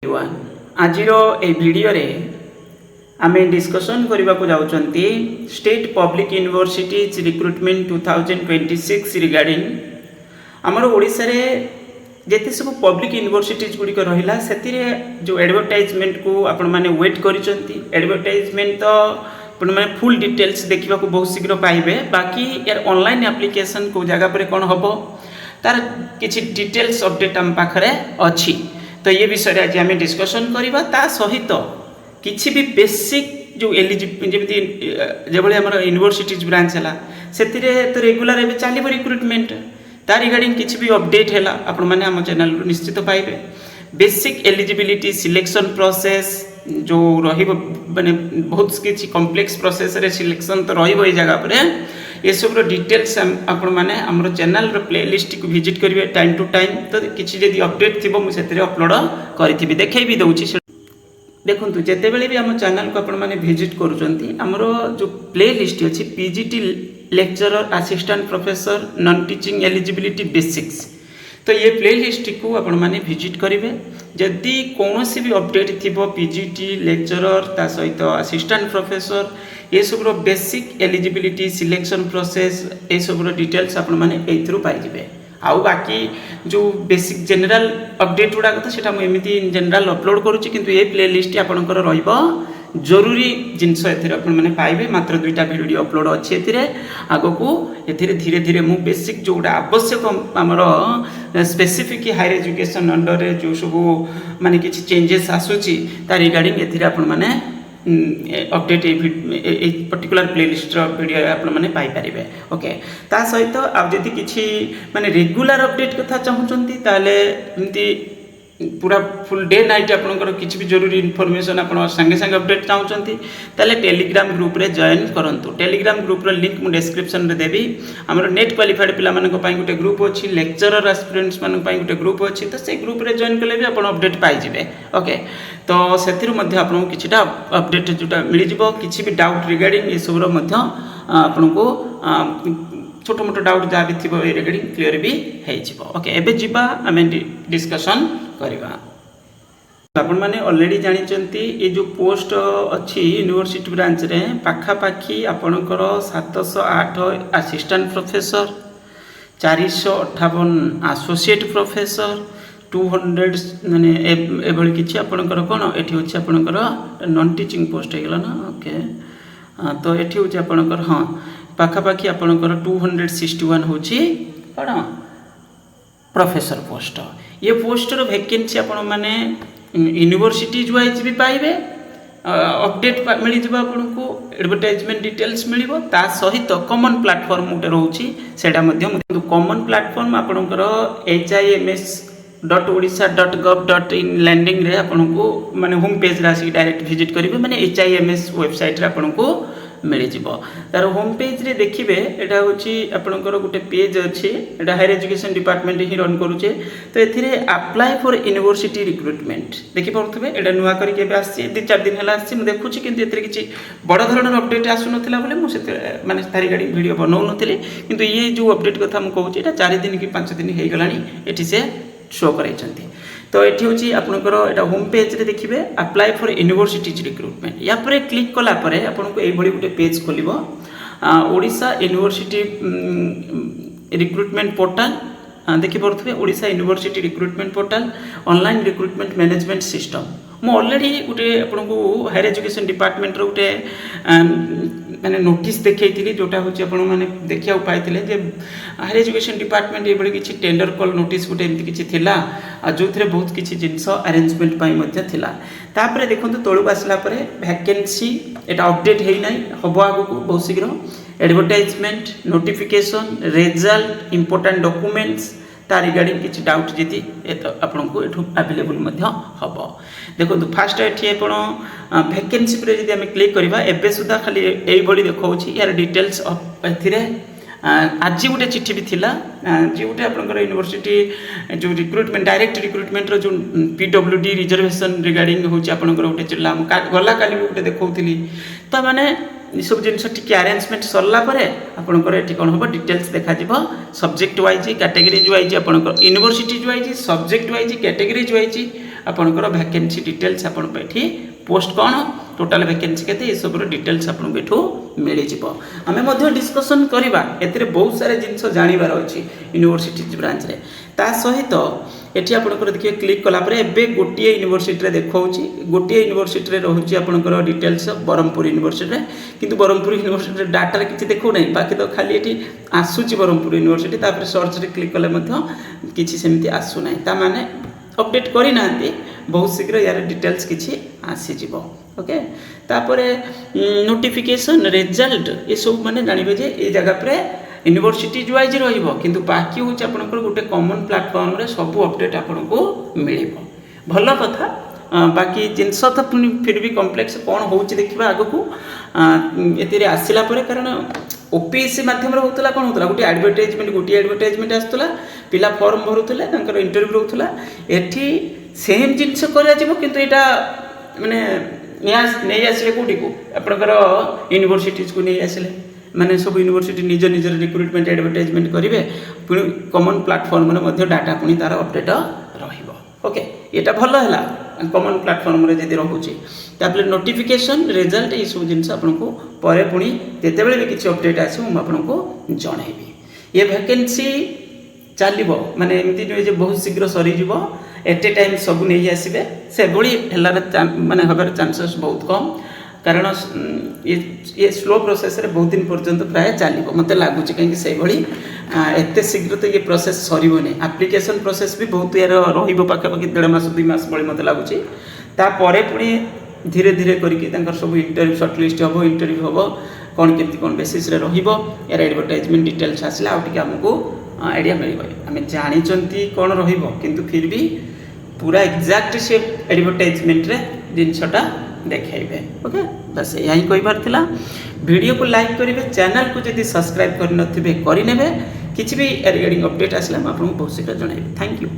Everyone आज video रे आमे डिस्कशन करबा को जाउचंती state public universities recruitment 2026 regarding हमर ओडिसा रे जेते सब पब्लिक यूनिवर्सिटीज गुडी को रहिला सेतिरे जो एडवर्टाइजमेंट को आपण माने वेट करिसंती। एडवर्टाइजमेंट तो आपण माने फुल डिटेल्स देखिबा को बहुत शीघ्र पाइबे, बाकी यार ऑनलाइन एप्लीकेशन को जगह पर कोन हबो तार किछि डिटेल्स अपडेट हम पाखरे अछि। तो ये विषय आज आम डिस्कसन करवा ता सहित किसी भी बेसिक जो एलिजिबिलिटी जो आम यूनिवर्सिटीज ब्रांच है से तो रेगुलर एवं चलो रिक्रुटमेंट ता रिगार्डिंग किसी भी अपडेट है आपण मैंने आम चैनल निश्चित पाइबे। बेसिक एलिजिबिलिटी सिलेक्शन प्रोसेस जो माने बहुत किसी कॉम्प्लेक्स प्रोसेस रे सिलेक्शन तो रही जगह पर ये सब डिटेल्स आपण मैंने आम चैनल प्लेलिस्ट को विजिट करेंगे टाइम टू टाइम। तो किसी जब अपडेट थी मुझे अपलोड करी देखे भी दूसरी देखो जिते बड़े भी आम चैनल को आपण मैंने विजिट करमर जो प्लेलिस्ट अच्छी PGT lecturer assistant professor non teaching eligibility basics, तो ये प्लेलिस्ट को आपण मैंने विजिट करेंगे। जदि कौन सी भी अपडेट थी पीजीटी लेक्चरर ता सहित असिस्टेंट प्रोफेसर ये सब बेसिक एलिजिबिलिटी सिलेक्शन प्रोसेस ये सब डिटेल्स आपण मैंने एथरू पाइबे। आउ बाकी जो बेसिक जनरल अपडेट गुड़ाक तो सेटा मुझे जनरल अपलोड करुच्ची, किंतु ये प्लेलिस्ट आपंकर रहिबो जरूरी जिनस मैंने पाइबे। मात्र 2टा वीडियो अपलोड अच्छी आग को धीरे धीरे मु बेसिक जोटा आवश्यक आमर स्पेसिफिक हायर एजुकेशन अंडर जो सब माने किसी चेंजेस आसूची ता रिगार्डिंग मैंने अपडेट पर्टिकुलर प्लेलिस्ट वीडियो आपण मैंने पाइपर। ओके ता सहित आप जदि किसी माने रेगुलर अपडेट कथा चाहूँगी ताले एमती पूरा फुल डे नाइट आपंकर किसी भी जरूरी इनफॉरमेशन आप संगे संगे अपडेट चाहूँगी ताले टेलीग्राम ग्रुप रे जॉइन करंतु। टेलीग्राम ग्रुप रो लिंक मु डिस्क्रिप्शन रे देवी। हमर नेट क्वालिफाइड पिला मानक पई गुटे ग्रुप अछि, लेक्चरर एस्पिरेंट्स मानक पई गुटे ग्रुप अछि, तो से ग्रुप रे जॉइन कले भी आपण अपडेट पाइ जिवे। ओके तो सेथिरु मध्ये आपन किछिटा अपडेट जोटा मिलि जिवो। किछि भी डाउट रिगार्डिंग ये सब रो मध्ये आपन को छोटो मोटो डाउट जहाँ भी थी रिगार्डिंग क्लियर भी हो। ओके एबे जिबा आमे डिस्कशन करवा। आपण माने ऑलरेडी जानिचंती ये जो पोस्ट अच्छी यूनिवर्सिटी ब्रांच रे पाखापाखी आपणकर 708 असिस्टेंट प्रोफेसर 458 एसोसिएट प्रोफेसर 200 माने एभली किछि आपणकर कोन एठी होछि आपणकर नॉन टीचिंग पोस्ट हेगला ना। ओके तो एठी होछि आपणकर हां पाखापाखी आपणकर 261 होछि कोन प्रोफेसर पोस्ट। ये पोस्टर वैकेंसी आपण माने यूनिवर्सिटीज वाइज भी पाइबे, अपडेट मिल जाबा आपको एडवर्टाइजमेंट डिटेल्स मिलिबो। ता सहित कॉमन प्लेटफॉर्म गोटे रहउची सेटा मध्यम कॉमन प्लेटफॉर्म आपनकर hims.odisha.gov.in लैंडिंग रे आपनको माने होम पेज रासी डायरेक्ट विजिट करिवे, माने hims वेबसाइट रे आपनको मिल जिवो। तार होम पेज रे देखिबे एटा होची आपनकर गोटे पेज अछि, एटा हायर एजुकेशन डिपार्टमेंट ही रन करूचे। तो एथिरे अप्लाई फॉर यूनिवर्सिटी रिक्रुटमेंट देखि पड़थबे एटा नुवा करी के आसी 2-4 दिन हला आसी मु देखुची, किंतु एथिरे किछि बड़ धरणर अपडेट आसु नथिला बोले मु से माने तारी गाडी वीडियो बनाउ नथिले, किंतु ये जो अपडेट कथा मु कहूची एटा 4 दिन कि 5 दिन हे गलानी एठी से शो कराइछंती। तो ये हूँ आपंकर एटा होम पेज रे देखिए अप्लाई फॉर यूनिवर्सिटीज रिक्रुटमेंट। या पर क्लिक कला परे आपनको ये गोटे पेज खोल ओडिशा यूनिवर्सिटी रिक्रुटमेंट पोर्टाल देखिपे Odisha university recruitment portal online recruitment management system. मु ऑलरेडी गोटे आपको हायर एजुकेशन डिपार्टमेंट रो गोटे माने नोटिस देखी जोटा हूँ मैंने देखा पाई जे हायर एजुकेशन डिपार्टमेंट ये किसी टेंडर कॉल नोटिस गोटे एमती किसी थिला जो थे बहुत किसी जिनस अरेंजमेंट पाई थिला। तापर देखो तलू आसला वैकेंसी एटा अपडेट है ना हम आग को बहुत शीघ्र advertisement notification result important documents ता रिगार्डिंग किसी डाउट जी आपको ये अवेलेबल हम। देखो फास्ट ये वैकेंसी पर जब आम क्लिक करवा एवं सुधा खाली यही देखा यार डिटेल्स आज गोटे चिठी भी थिला जी गोटे आपंकर यूनिवर्सिटी जो रिक्रुटमेंट डायरेक्ट रिक्रुटमेंट जो PWD रिजर्वेशन रिगार्डिंग हूँ आपंकर गोटे चिल्ला गला काली भी गोटे देखी। तो मैंने सब जिन टी अरेंजमेंट सरला आपंकर ये कौन हम डिटेल्स देखा सब्जेक्ट वाइज कैटेगरीज वाइज आपंकर universities wise subject wise categories wise आपणकर वैकेंसी डिटेल्स आपण एठी पोस्ट कौन टोटाल वैकेंसी केते ये सब डिटेल्स आपन एठू मिल जिवो आमे मध्ये डिस्कशन करबा एतरे बहुत सारे जिंस जानिबार अछि यूनिवर्सिटी ब्रांच रे ता सहित एठी आपणकर देखिए क्लिक कला परे एबे गोटिए यूनिवर्सिटी रे देखौछि गोटिए यूनिवर्सिटी रे रहउछि आपणकर डिटेल्स ब्रह्मपुर यूनिवर्सिटी रे किंतु ब्रह्मपुर यूनिवर्सिटी रे डाटा रे किछि देखौ नै बाकी तो खाली एठी आसुछि ब्रह्मपुर यूनिवर्सिटी तापर सर्च रे क्लिक कले मध्ये किछि सेमति आसु नै ता माने अपडेट करि नांती बहुत शीघ्र यार डिटेल्स किछि आसी जिवो ओके तापर नोटिफिकेशन रिजल्ट ये सब माने जानिबे जे ए जगह पे यूनिवर्सिटी वाइज रहिबो किंतु बाकी होछि आपनकर गोटे कॉमन प्लेटफॉर्म रे सब अपडेट आपनको मिलिबो भलो कथा बाकी जिनस तो फिर भी कॉम्प्लेक्स कौन होछि देखिबा आगो को एतिरे आसिला परे कारण ओपीएससी माध्यम रे होतला कोन होतला गोटे एडवर्टाइजमेंट आस्तला पिला फॉर्म भरुतले तांकर इंटरव्यू होतला एठी सेम जिनस करा जिवो किंतु एटा माने नै आसिले कोठी को आपनकर यूनिवर्सिटीज को नै आसिले माने सब यूनिवर्सिटी निज निज रिक्रुटमेंट एडवर्टाइजमेंट करिवे पुनी कॉमन प्लेटफॉर्म रे मध्ये डाटा पुनी तार अपडेट रहिबो ओके एटा भलो हला कॉमन प्लेटफॉर्म रे जदी रहउची तापले नोटिफिकेशन रिजल्ट ई सब जिंस आपनको परे पुनी जेते बेले भी किछि अपडेट आसी हम आपनको जणाइबी ये वैकेंसी चलिबो माने एमती नै जे बहुत शीघ्र सरी जिवो एट ए टाइम सब नै आसीबे से बडी हेलार माने हबार चांसेस बहुत कम कारण ये स्लो प्रोसेस रे बहुत दिन पर्यंत प्राय चलिबो मते लागुची कहीं से भली एते शीघ्र तो ये प्रोसेस सरीबो नै एप्लीकेशन प्रोसेस भी बहुत यार रहिबो पाके पाके 1.5 मास 2 मास भली मते लागुची ता परे पुनी धीरे धीरे करके तांकर सब इंटरव्यू शॉर्टलिस्ट हबो इंटरव्यू हबो कोन केमती कोन बेसिस रे रहिबो यार एडवर्टाइजमेंट डिटेल्स आसला आ टिके हमको आइडिया मिलिबो आमे जानि चंती कोन रहिबो किंतु फिर भी पूरा एग्जैक्ट से एडवर्टाइजमेंट रे जिनसटा देखाइबे ओके बस यही कहिबार थिला वीडियो को लाइक करिवे चैनल को जदी सब्सक्राइब करनथिबे करि नेबे किछि भी रिगार्डिंग अपडेट आसला हम आपन बहुत शीघ्र जणाइबे थैंक यू।